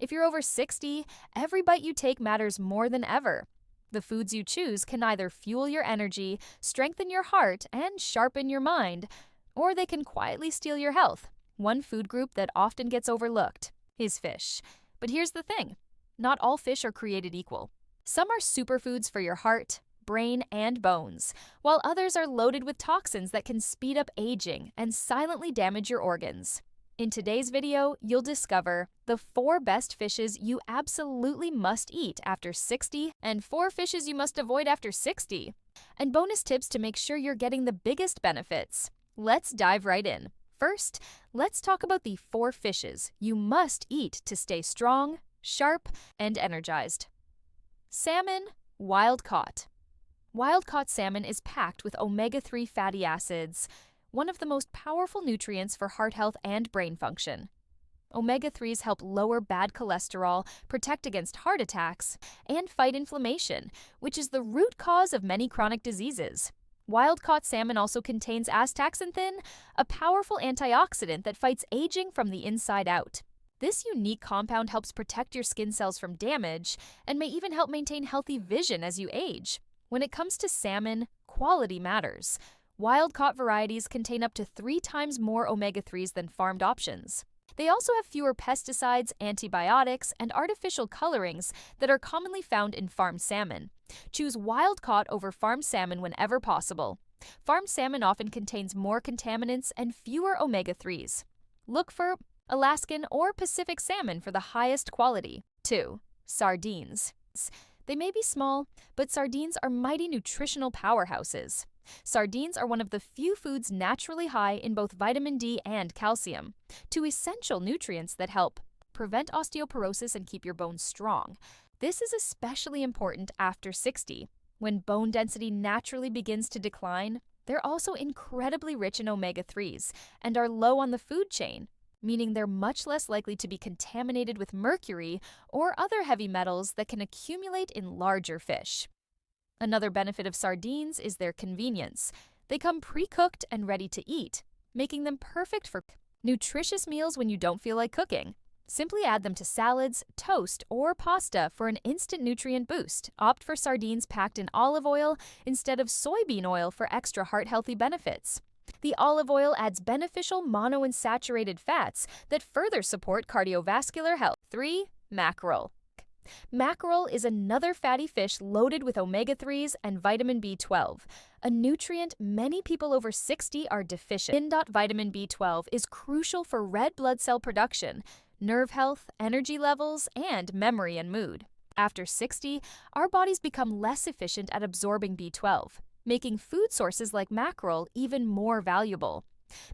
If you're over 60, every bite you take matters more than ever. The foods you choose can either fuel your energy, strengthen your heart, and sharpen your mind, or they can quietly steal your health. One food group that often gets overlooked is fish. But here's the thing, not all fish are created equal. Some are superfoods for your heart, brain, and bones, while others are loaded with toxins that can speed up aging and silently damage your organs. In today's video, you'll discover the 4 best fishes you absolutely must eat after 60 and 4 fishes you must avoid after 60, and bonus tips to make sure you're getting the biggest benefits. Let's dive right in. First, let's talk about the 4 fishes you must eat to stay strong, sharp, and energized. Salmon, wild-caught. Wild-caught salmon is packed with omega-3 fatty acids, one of the most powerful nutrients for heart health and brain function. Omega-3s help lower bad cholesterol, protect against heart attacks, and fight inflammation, which is the root cause of many chronic diseases. Wild-caught salmon also contains astaxanthin, a powerful antioxidant that fights aging from the inside out. This unique compound helps protect your skin cells from damage and may even help maintain healthy vision as you age. When it comes to salmon, quality matters. Wild-caught varieties contain up to 3 times more omega-3s than farmed options. They also have fewer pesticides, antibiotics, and artificial colorings that are commonly found in farmed salmon. Choose wild-caught over farmed salmon whenever possible. Farmed salmon often contains more contaminants and fewer omega-3s. Look for Alaskan or Pacific salmon for the highest quality. 2. Sardines. They may be small, but sardines are mighty nutritional powerhouses. Sardines are one of the few foods naturally high in both vitamin D and calcium, 2 essential nutrients that help prevent osteoporosis and keep your bones strong. This is especially important after 60, when bone density naturally begins to decline. They're also incredibly rich in omega-3s and are low on the food chain, meaning they're much less likely to be contaminated with mercury or other heavy metals that can accumulate in larger fish. Another benefit of sardines is their convenience. They come pre-cooked and ready to eat, making them perfect for nutritious meals when you don't feel like cooking. Simply add them to salads, toast, or pasta for an instant nutrient boost. Opt for sardines packed in olive oil instead of soybean oil for extra heart-healthy benefits. The olive oil adds beneficial monounsaturated fats that further support cardiovascular health. 3. Mackerel. Mackerel is another fatty fish loaded with omega-3s and vitamin B12, a nutrient many people over 60 are deficient in. Vitamin B12 is crucial for red blood cell production, nerve health, energy levels, and memory and mood. After 60, our bodies become less efficient at absorbing B12, making food sources like mackerel even more valuable.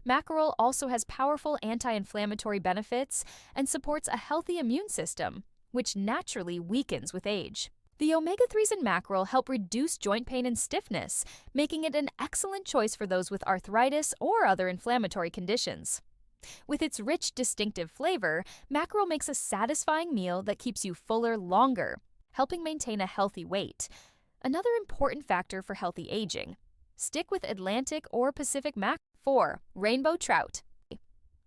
Mackerel also has powerful anti-inflammatory benefits and supports a healthy immune system, which naturally weakens with age. The omega-3s in mackerel help reduce joint pain and stiffness, making it an excellent choice for those with arthritis or other inflammatory conditions. With its rich, distinctive flavor, mackerel makes a satisfying meal that keeps you fuller longer, helping maintain a healthy weight. Another important factor for healthy aging. Stick with Atlantic or Pacific mackerel. 4. Rainbow trout.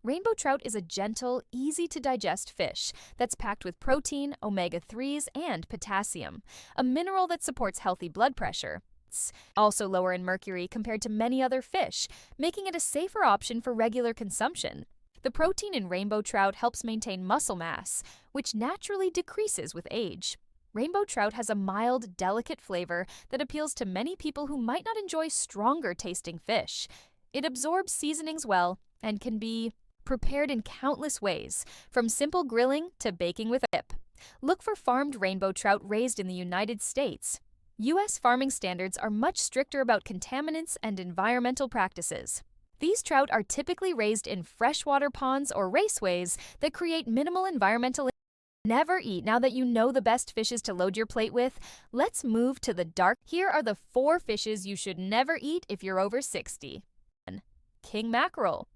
Rainbow trout is a gentle, easy-to-digest fish that's packed with protein, omega-3s, and potassium, a mineral that supports healthy blood pressure. It's also lower in mercury compared to many other fish, making it a safer option for regular consumption. The protein in rainbow trout helps maintain muscle mass, which naturally decreases with age. Rainbow trout has a mild, delicate flavor that appeals to many people who might not enjoy stronger-tasting fish. It absorbs seasonings well and can be prepared in countless ways, from simple grilling to baking with a dip. Look for farmed rainbow trout raised in the United States. U.S. farming standards are much stricter about contaminants and environmental practices. These trout are typically raised in freshwater ponds or raceways that create minimal environmental impact. Never eat. Now that you know the best fishes to load your plate with, let's move to the dark. Here are the 4 fishes you should never eat if you're over 60. King mackerel.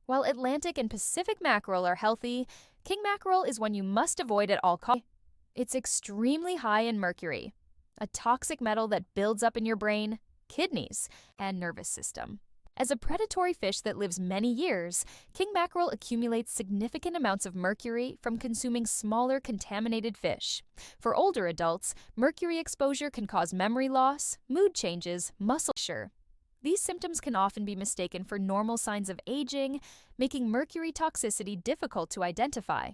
While Atlantic and Pacific mackerel are healthy, king mackerel is one you must avoid at all costs. It's extremely high in mercury, a toxic metal that builds up in your brain, kidneys, and nervous system. As a predatory fish that lives many years, king mackerel accumulates significant amounts of mercury from consuming smaller contaminated fish. For older adults, mercury exposure can cause memory loss, mood changes, muscle pressure. These symptoms can often be mistaken for normal signs of aging, making mercury toxicity difficult to identify.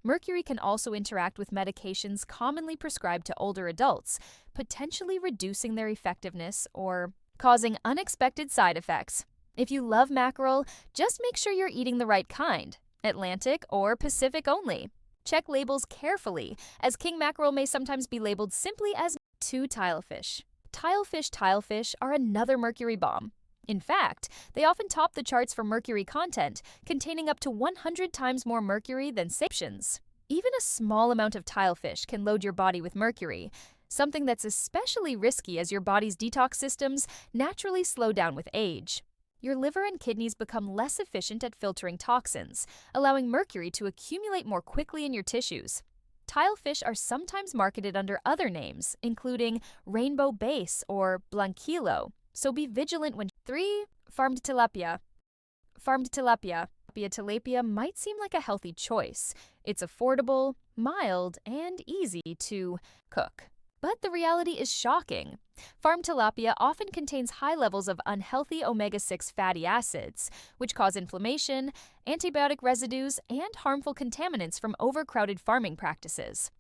Mercury can also interact with medications commonly prescribed to older adults, potentially reducing their effectiveness or causing unexpected side effects. If you love mackerel, just make sure you're eating the right kind, Atlantic or Pacific only. Check labels carefully, as king mackerel may sometimes be labeled simply as tilefish. Tilefish are another mercury bomb. In fact, they often top the charts for mercury content, containing up to 100 times more mercury than sapiens. Even a small amount of tilefish can load your body with mercury, something that's especially risky as your body's detox systems naturally slow down with age. Your liver and kidneys become less efficient at filtering toxins, allowing mercury to accumulate more quickly in your tissues. Tilefish are sometimes marketed under other names, including rainbow bass or blanquillo, so be vigilant when 3. Farmed tilapia. Tilapia might seem like a healthy choice. It's affordable, mild, and easy to cook. But the reality is shocking. Farmed tilapia often contains high levels of unhealthy omega-6 fatty acids, which cause inflammation, antibiotic residues, and harmful contaminants from overcrowded farming practices.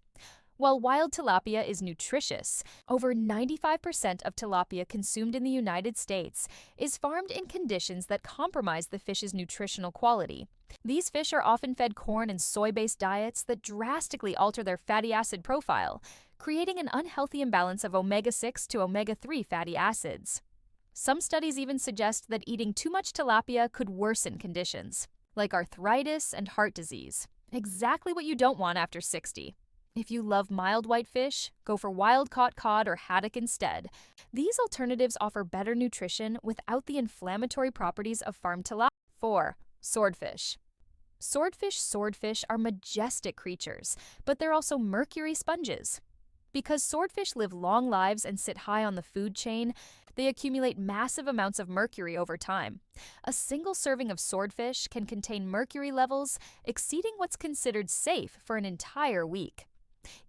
While wild tilapia is nutritious, over 95% of tilapia consumed in the United States is farmed in conditions that compromise the fish's nutritional quality. These fish are often fed corn and soy-based diets that drastically alter their fatty acid profile, creating an unhealthy imbalance of omega-6 to omega-3 fatty acids. Some studies even suggest that eating too much tilapia could worsen conditions, like arthritis and heart disease. Exactly what you don't want after 60. If you love mild whitefish, go for wild-caught cod or haddock instead. These alternatives offer better nutrition without the inflammatory properties of farmed tilapia. 4. Swordfish. Swordfish are majestic creatures, but they're also mercury sponges. Because swordfish live long lives and sit high on the food chain, they accumulate massive amounts of mercury over time. A single serving of swordfish can contain mercury levels exceeding what's considered safe for an entire week.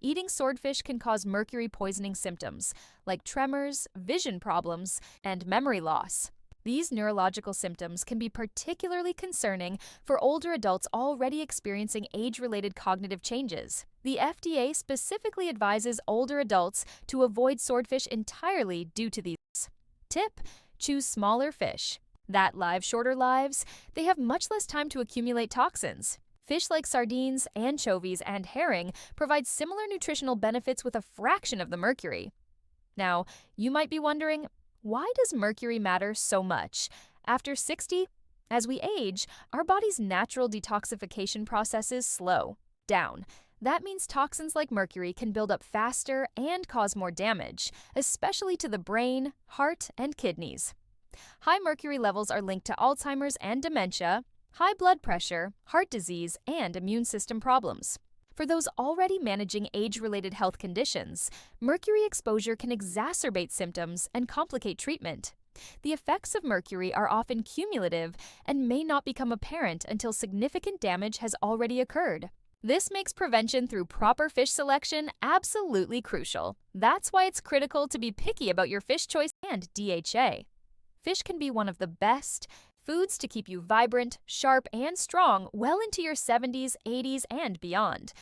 Eating swordfish can cause mercury poisoning symptoms, like tremors, vision problems, and memory loss. These neurological symptoms can be particularly concerning for older adults already experiencing age-related cognitive changes. The FDA specifically advises older adults to avoid swordfish entirely due to these. Tip: choose smaller fish that live shorter lives. They have much less time to accumulate toxins. Fish like sardines, anchovies, and herring provide similar nutritional benefits with a fraction of the mercury. Now, you might be wondering, why does mercury matter so much? After 60, as we age, our body's natural detoxification processes slow down. That means toxins like mercury can build up faster and cause more damage, especially to the brain, heart, and kidneys. High mercury levels are linked to Alzheimer's and dementia, high blood pressure, heart disease, and immune system problems. For those already managing age-related health conditions, mercury exposure can exacerbate symptoms and complicate treatment. The effects of mercury are often cumulative and may not become apparent until significant damage has already occurred. This makes prevention through proper fish selection absolutely crucial. That's why it's critical to be picky about your fish choice and DHA. Fish can be one of the best foods to keep you vibrant, sharp, and strong well into your 70s, 80s, and beyond.